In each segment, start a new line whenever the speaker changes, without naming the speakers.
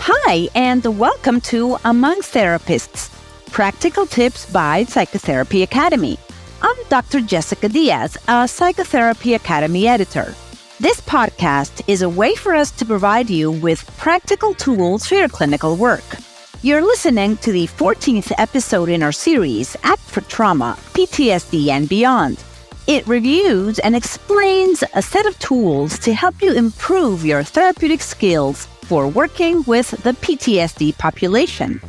Hi, and welcome to Among Therapists, Practical Tips by Psychotherapy Academy. I'm Dr. Jessica Díaz, a Psychotherapy Academy editor. This podcast is a way for us to provide you with practical tools for your clinical work. You're listening to the 14th episode in our series, Act for Trauma, PTSD, and Beyond. It reviews and explains a set of tools to help you improve your therapeutic skills for working with the PTSD population.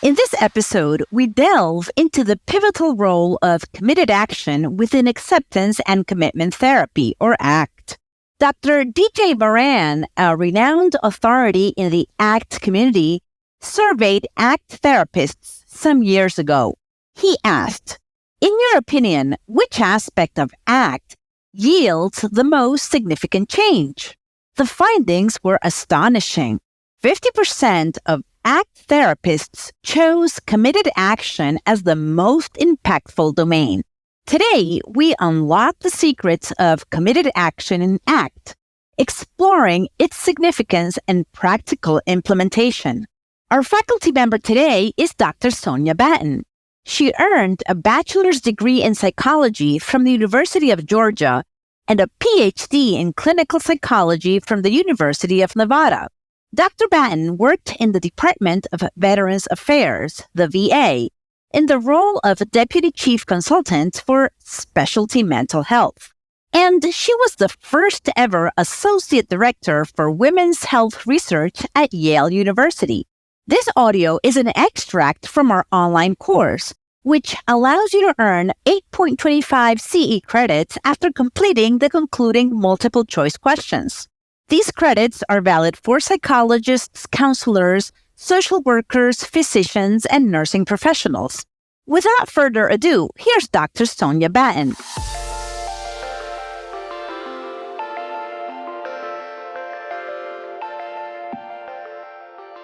In this episode, we delve into the pivotal role of committed action within acceptance and commitment therapy, or ACT. Dr. DJ Moran, a renowned authority in the ACT community, surveyed ACT therapists some years ago. He asked, "In your opinion, which aspect of ACT yields the most significant change?" The findings were astonishing. 50% of ACT therapists chose committed action as the most impactful domain. Today, we unlock the secrets of committed action in ACT, exploring its significance and practical implementation. Our faculty member today is Dr. Sonja Batten. She earned a bachelor's degree in psychology from the University of Georgia and a Ph.D. in clinical psychology from the University of Nevada. Dr. Batten worked in the Department of Veterans Affairs, the VA, in the role of Deputy Chief Consultant for Specialty Mental Health. And she was the first ever Associate Director for Women's Health Research at Yale University. This audio is an extract from our online course, which allows you to earn 8.25 CE credits after completing the concluding multiple choice questions. These credits are valid for psychologists, counselors, social workers, physicians, and nursing professionals. Without further ado, here's Dr. Sonja Batten.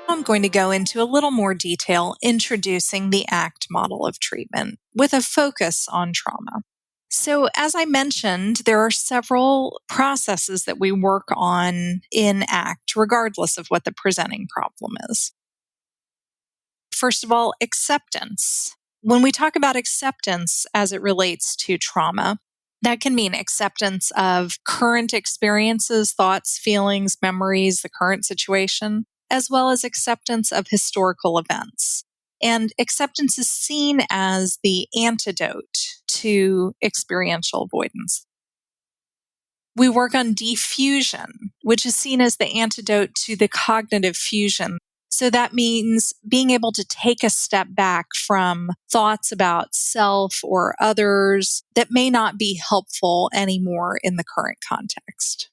I'm going to go into a little more detail introducing the ACT model of treatment with a focus on trauma. So, as I mentioned, there are several processes that we work on in ACT, regardless of what the presenting problem is. First of all, acceptance. When we talk about acceptance as it relates to trauma, that can mean acceptance of current experiences, thoughts, feelings, memories, the current situation, as well as acceptance of historical events. And acceptance is seen as the antidote to experiential avoidance. We work on defusion, which is seen as the antidote to the cognitive fusion. So that means being able to take a step back from thoughts about self or others that may not be helpful anymore in the current context.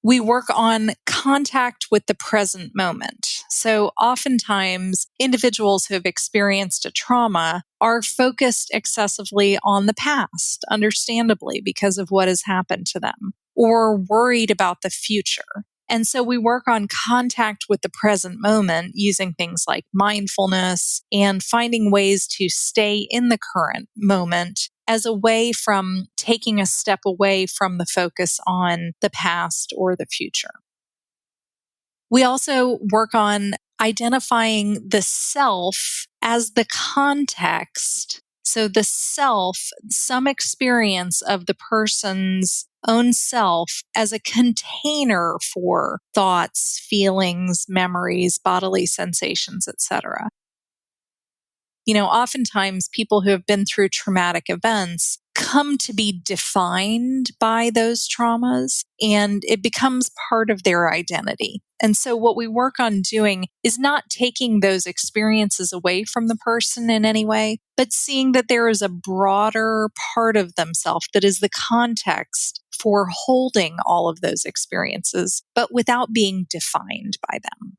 We work on contact with the present moment. So oftentimes, individuals who have experienced a trauma are focused excessively on the past, understandably, because of what has happened to them, or worried about the future. And so we work on contact with the present moment using things like mindfulness and finding ways to stay in the current moment as a way from taking a step away from the focus on the past or the future. We also work on identifying the self as the context. So the self, some experience of the person's own self as a container for thoughts, feelings, memories, bodily sensations, etc. Oftentimes people who have been through traumatic events come to be defined by those traumas, and it becomes part of their identity. And so what we work on doing is not taking those experiences away from the person in any way, but seeing that there is a broader part of themselves that is the context for holding all of those experiences, but without being defined by them.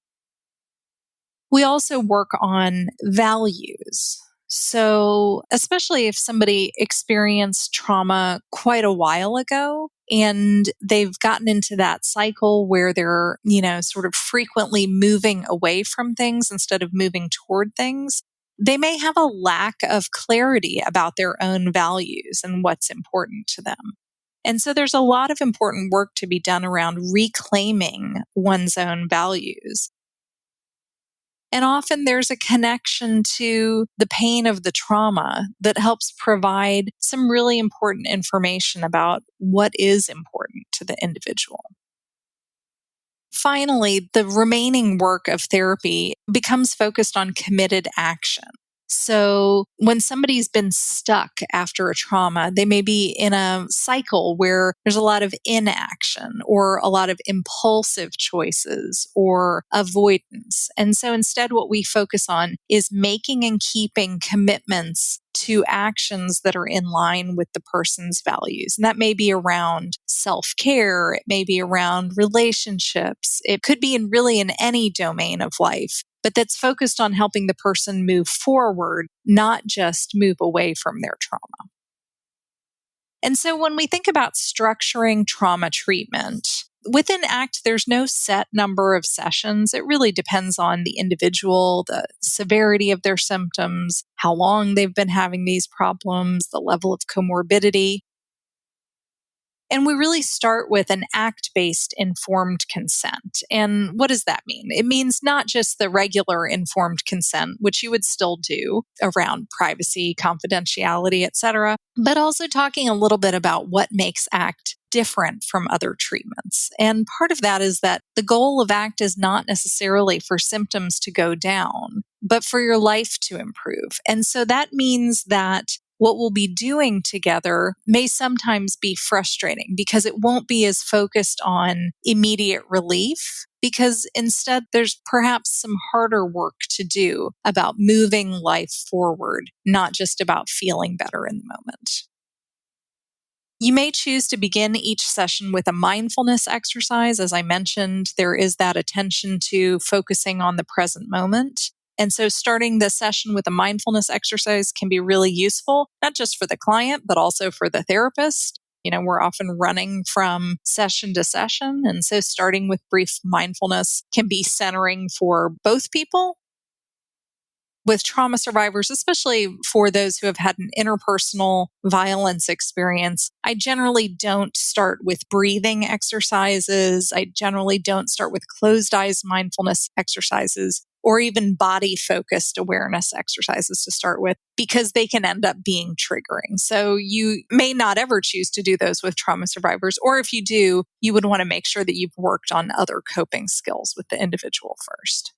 We also work on values. So, especially if somebody experienced trauma quite a while ago and they've gotten into that cycle where they're, sort of frequently moving away from things instead of moving toward things, they may have a lack of clarity about their own values and what's important to them. And so there's a lot of important work to be done around reclaiming one's own values. And often there's a connection to the pain of the trauma that helps provide some really important information about what is important to the individual. Finally, the remaining work of therapy becomes focused on committed action. So when somebody's been stuck after a trauma, they may be in a cycle where there's a lot of inaction or a lot of impulsive choices or avoidance. And so instead, what we focus on is making and keeping commitments to actions that are in line with the person's values. And that may be around self-care, it may be around relationships, it could be in any domain of life, but that's focused on helping the person move forward, not just move away from their trauma. And so when we think about structuring trauma treatment, within ACT, there's no set number of sessions. It really depends on the individual, the severity of their symptoms, how long they've been having these problems, the level of comorbidity. And we really start with an ACT-based informed consent. And what does that mean? It means not just the regular informed consent, which you would still do around privacy, confidentiality, etc., but also talking a little bit about what makes ACT different from other treatments. And part of that is that the goal of ACT is not necessarily for symptoms to go down, but for your life to improve. And so that means that what we'll be doing together may sometimes be frustrating because it won't be as focused on immediate relief, because instead there's perhaps some harder work to do about moving life forward, not just about feeling better in the moment. You may choose to begin each session with a mindfulness exercise. As I mentioned, there is that attention to focusing on the present moment. And so starting the session with a mindfulness exercise can be really useful, not just for the client, but also for the therapist. We're often running from session to session. And so starting with brief mindfulness can be centering for both people. With trauma survivors, especially for those who have had an interpersonal violence experience, I generally don't start with breathing exercises. I generally don't start with closed eyes mindfulness exercises or even body-focused awareness exercises to start with, because they can end up being triggering. So you may not ever choose to do those with trauma survivors, or if you do, you would want to make sure that you've worked on other coping skills with the individual first.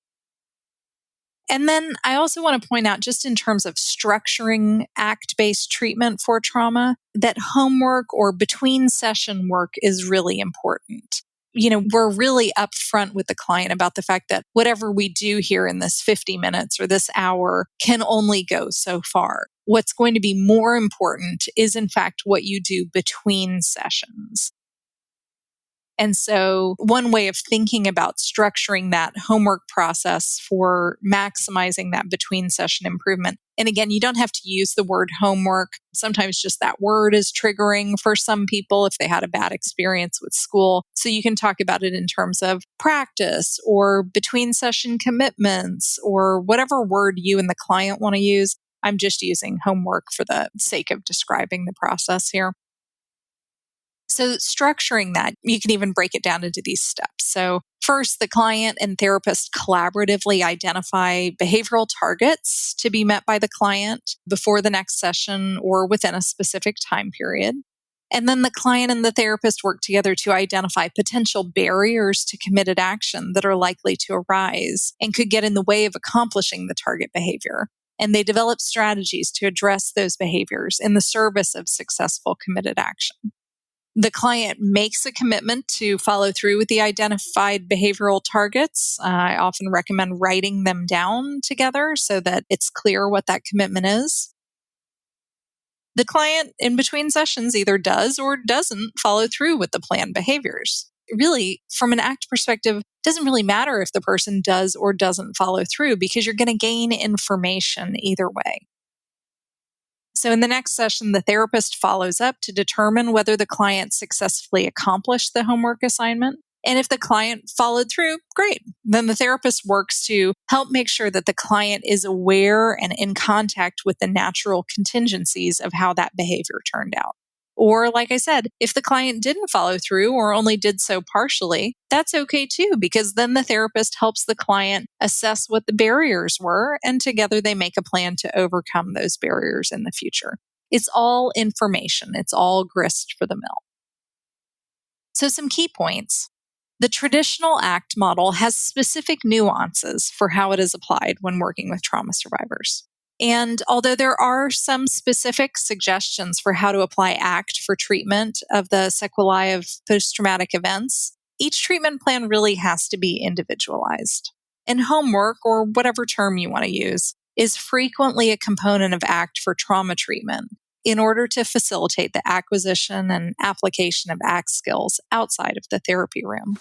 And then I also want to point out, just in terms of structuring ACT-based treatment for trauma, that homework or between session work is really important. We're really upfront with the client about the fact that whatever we do here in this 50 minutes or this hour can only go so far. What's going to be more important is, in fact, what you do between sessions. And so one way of thinking about structuring that homework process for maximizing that between session improvement. And again, you don't have to use the word homework. Sometimes just that word is triggering for some people if they had a bad experience with school. So you can talk about it in terms of practice or between session commitments or whatever word you and the client want to use. I'm just using homework for the sake of describing the process here. So structuring that, you can even break it down into these steps. So first, the client and therapist collaboratively identify behavioral targets to be met by the client before the next session or within a specific time period. And then the client and the therapist work together to identify potential barriers to committed action that are likely to arise and could get in the way of accomplishing the target behavior. And they develop strategies to address those behaviors in the service of successful committed action. The client makes a commitment to follow through with the identified behavioral targets. I often recommend writing them down together so that it's clear what that commitment is. The client in between sessions either does or doesn't follow through with the planned behaviors. Really, from an ACT perspective, it doesn't really matter if the person does or doesn't follow through, because you're going to gain information either way. So in the next session, the therapist follows up to determine whether the client successfully accomplished the homework assignment. And if the client followed through, great. Then the therapist works to help make sure that the client is aware and in contact with the natural contingencies of how that behavior turned out. Or, like I said, if the client didn't follow through or only did so partially, that's okay too, because then the therapist helps the client assess what the barriers were, and together they make a plan to overcome those barriers in the future. It's all information. It's all grist for the mill. So some key points. The traditional ACT model has specific nuances for how it is applied when working with trauma survivors. And although there are some specific suggestions for how to apply ACT for treatment of the sequelae of post-traumatic events, each treatment plan really has to be individualized. And homework, or whatever term you want to use, is frequently a component of ACT for trauma treatment in order to facilitate the acquisition and application of ACT skills outside of the therapy room.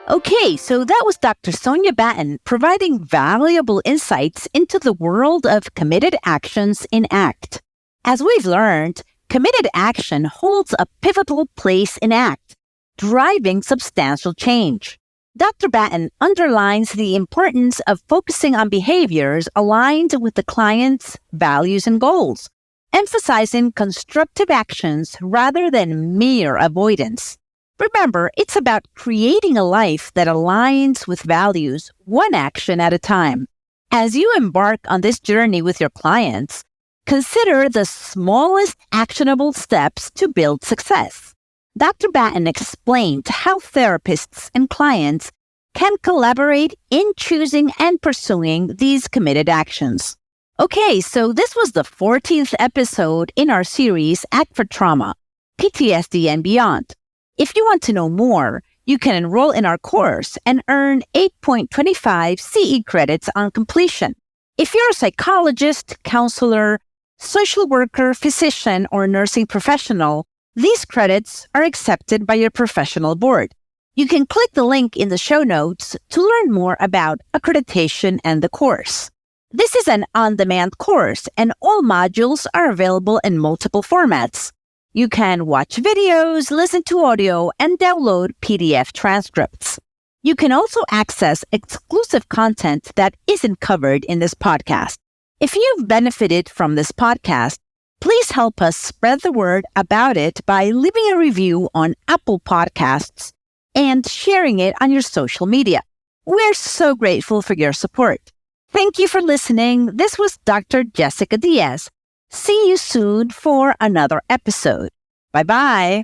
Okay, so that was Dr. Sonja Batten providing valuable insights into the world of committed actions in ACT. As we've learned, committed action holds a pivotal place in ACT, driving substantial change. Dr. Batten underlines the importance of focusing on behaviors aligned with the client's values and goals, emphasizing constructive actions rather than mere avoidance. Remember, it's about creating a life that aligns with values, one action at a time. As you embark on this journey with your clients, consider the smallest actionable steps to build success. Dr. Batten explained how therapists and clients can collaborate in choosing and pursuing these committed actions. Okay, so this was the 14th episode in our series, Act for Trauma, PTSD and Beyond. If you want to know more, you can enroll in our course and earn 8.25 CE credits on completion. If you're a psychologist, counselor, social worker, physician, or nursing professional, these credits are accepted by your professional board. You can click the link in the show notes to learn more about accreditation and the course. This is an on-demand course, and all modules are available in multiple formats. You can watch videos, listen to audio, and download PDF transcripts. You can also access exclusive content that isn't covered in this podcast. If you've benefited from this podcast, please help us spread the word about it by leaving a review on Apple Podcasts and sharing it on your social media. We're so grateful for your support. Thank you for listening. This was Dr. Jessica Díaz. See you soon for another episode. Bye-bye.